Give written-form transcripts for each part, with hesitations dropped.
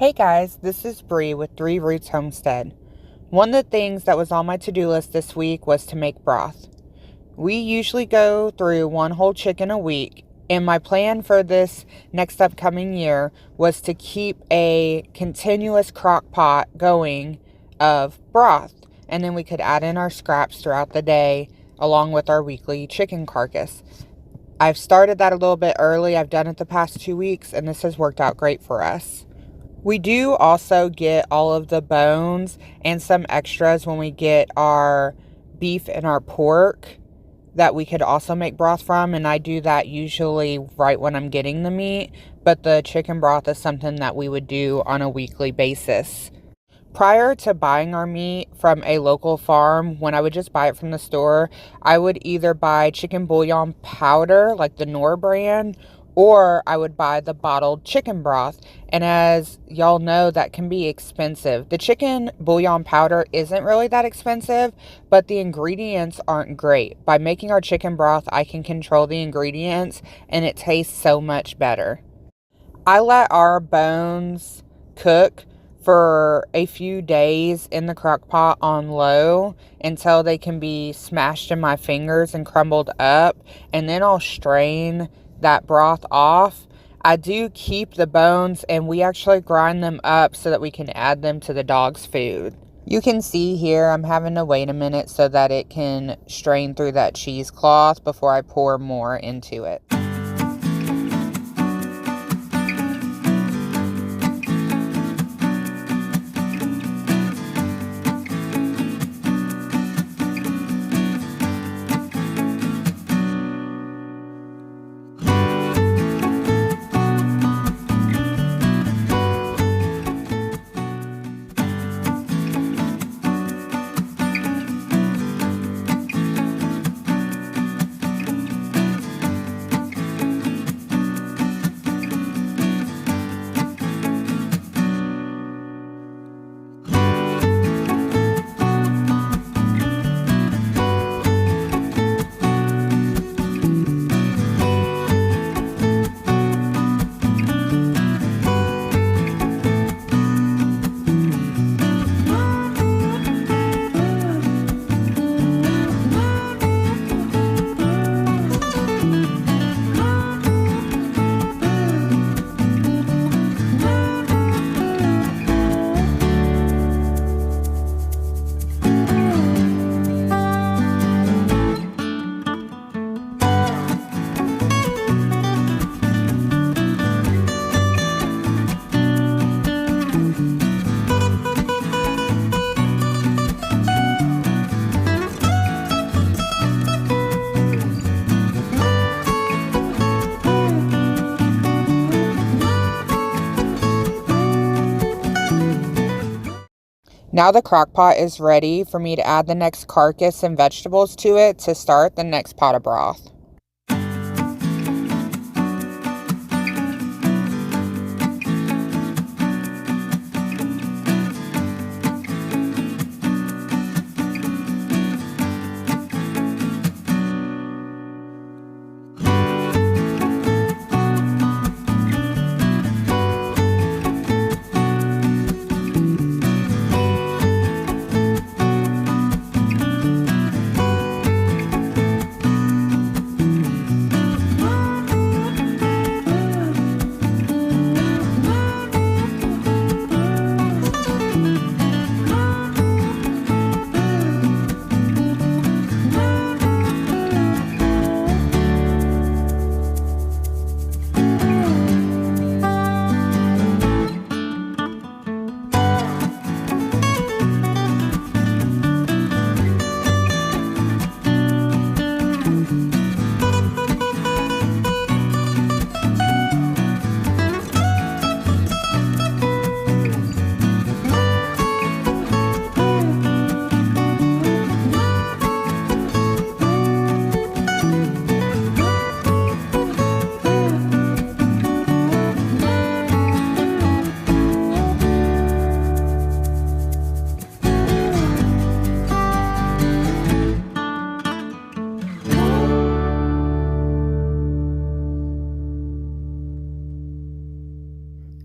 Hey guys, this is Bree with Three Roots Homestead. One of the things that was on my to-do list this week was to make broth. We usually go through one whole chicken a week, and my plan for this next upcoming year was to keep a continuous crock pot going of broth, and then we could add in our scraps throughout the day along with our weekly chicken carcass. I've started that a little bit early. I've done it the past 2 weeks, and this has worked out great for us. We do also get all of the bones and some extras when we get our beef and our pork that we could also make broth from, and I do that usually right when I'm getting the meat, but the chicken broth is something that we would do on a weekly basis. Prior to buying our meat from a local farm, when I would just buy it from the store, I would either buy chicken bouillon powder, like the Knorr brand, or I would buy the bottled chicken broth. And as y'all know, that can be expensive. The chicken bouillon powder isn't really that expensive, but the ingredients aren't great. By making our chicken broth, I can control the ingredients, and it tastes so much better. I let our bones cook for a few days in the crock pot on low until they can be smashed in my fingers and crumbled up, and then I'll strain that broth off. I do keep the bones, and we actually grind them up so that we can add them to the dog's food. You can see here I'm having to wait a minute so that it can strain through that cheesecloth before I pour more into it. Now the crock pot is ready for me to add the next carcass and vegetables to it to start the next pot of broth.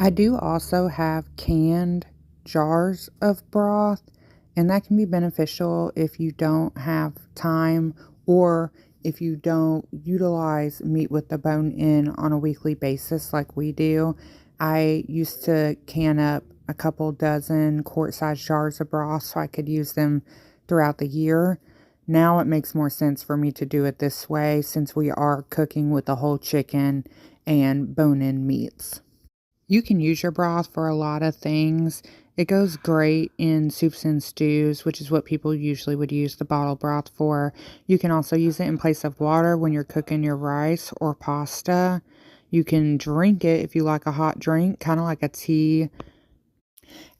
I do also have canned jars of broth, and that can be beneficial if you don't have time or if you don't utilize meat with the bone in on a weekly basis like we do. I used to can up a couple dozen quart-sized jars of broth so I could use them throughout the year. Now it makes more sense for me to do it this way since we are cooking with the whole chicken and bone-in meats. You can use your broth for a lot of things. It goes great in soups and stews, which is what people usually would use the bottle broth for. You can also use it in place of water when you're cooking your rice or pasta. You can drink it if you like a hot drink, kind of like a tea.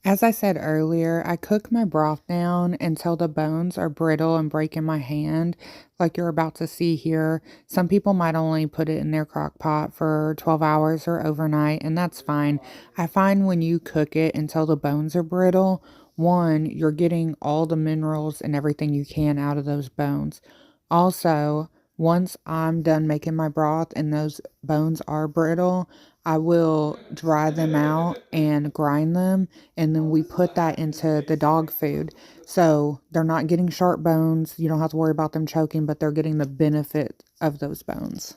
As I said earlier, I cook my broth down until the bones are brittle and break in my hand, like you're about to see here. Some people might only put it in their crock pot for 12 hours or overnight, and that's fine. I find when you cook it until the bones are brittle, one, you're getting all the minerals and everything you can out of those bones. Also, once I'm done making my broth and those bones are brittle, I will dry them out and grind them, and then we put that into the dog food. So they're not getting sharp bones. You don't have to worry about them choking, but they're getting the benefit of those bones.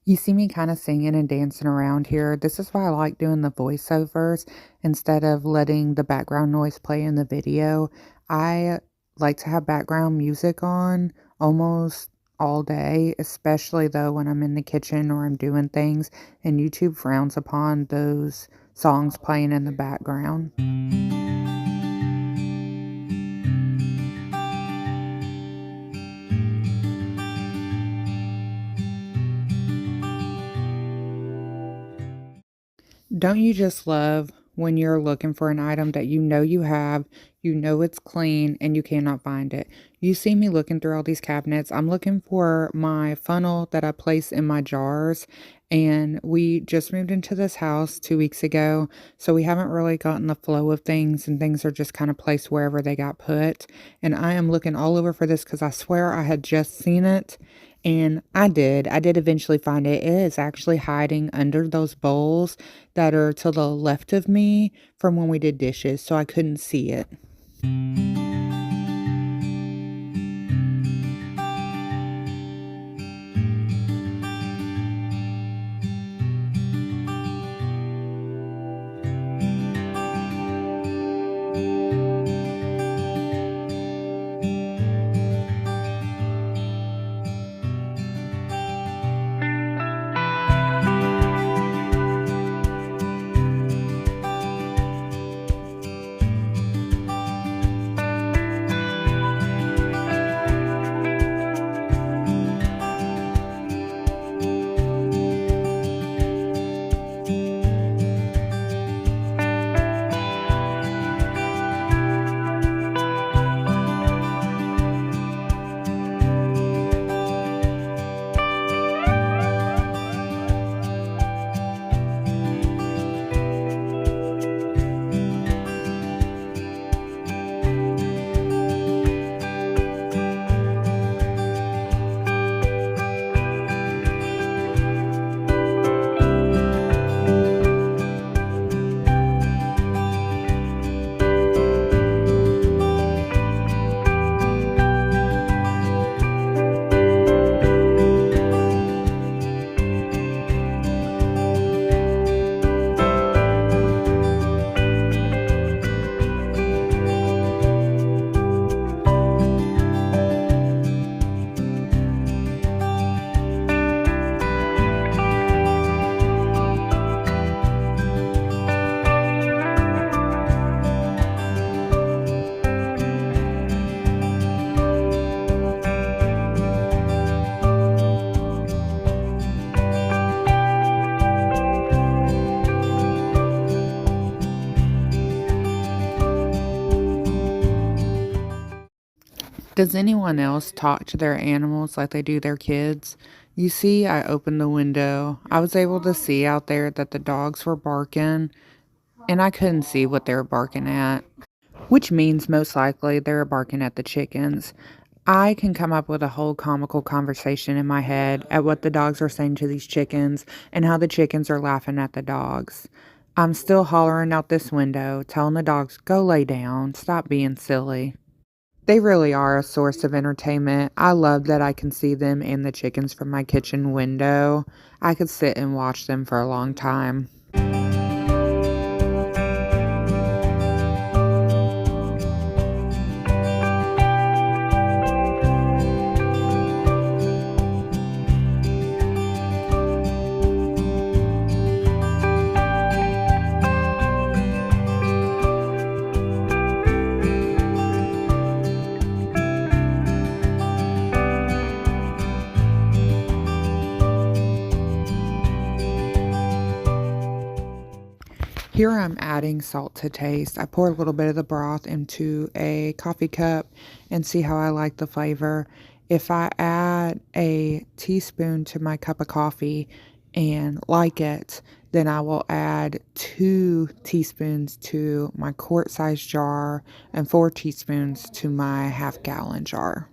You see me kind of singing and dancing around here. This is why I like doing the voiceovers instead of letting the background noise play in the video. I like to have background music on almost all day, especially though when I'm in the kitchen or I'm doing things, and YouTube frowns upon those songs playing in the background. Don't you just love when you're looking for an item that you have, you know it's clean, and you cannot find it? You see me looking through all these cabinets. I'm looking for my funnel that I place in my jars, and we just moved into this house 2 weeks ago, so we haven't really gotten the flow of things, and things are just kind of placed wherever they got put. And I am looking all over for this because I swear I had just seen it. And I did eventually find it. It is actually hiding under those bowls that are to the left of me from when we did dishes, so I couldn't see it. Does anyone else talk to their animals like they do their kids? You see, I opened the window. I was able to see out there that the dogs were barking, and I couldn't see what they were barking at, which means most likely they were barking at the chickens. I can come up with a whole comical conversation in my head at what the dogs are saying to these chickens and how the chickens are laughing at the dogs. I'm still hollering out this window, telling the dogs, go lay down, stop being silly. They really are a source of entertainment. I love that I can see them and the chickens from my kitchen window. I could sit and watch them for a long time. Here I'm adding salt to taste. I pour a little bit of the broth into a coffee cup and see how I like the flavor. If I add a teaspoon to my cup of coffee and like it, then I will add 2 teaspoons to my quart-sized jar and 4 teaspoons to my half-gallon jar.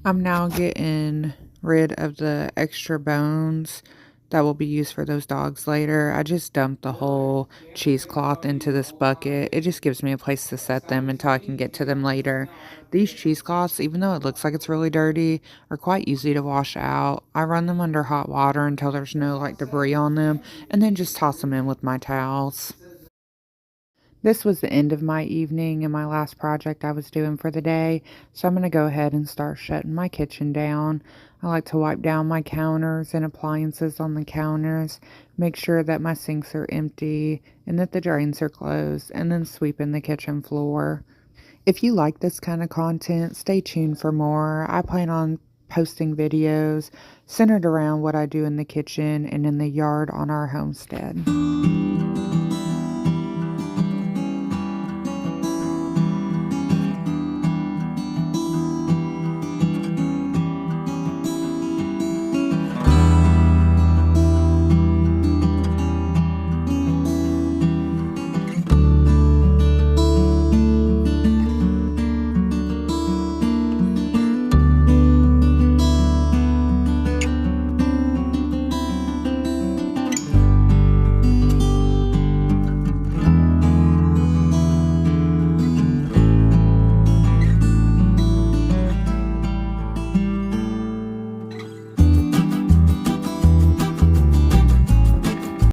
I'm now getting rid of the extra bones that will be used for those dogs later. I just dumped the whole cheesecloth into this bucket. It just gives me a place to set them until I can get to them later. These cheesecloths, even though it looks like it's really dirty, are quite easy to wash out. I run them under hot water until there's no debris on them, and then just toss them in with my towels. This was the end of my evening and my last project I was doing for the day, so I'm going to go ahead and start shutting my kitchen down. I like to wipe down my counters and appliances on the counters, make sure that my sinks are empty and that the drains are closed, and then sweeping the kitchen floor. If you like this kind of content, stay tuned for more. I plan on posting videos centered around what I do in the kitchen and in the yard on our homestead.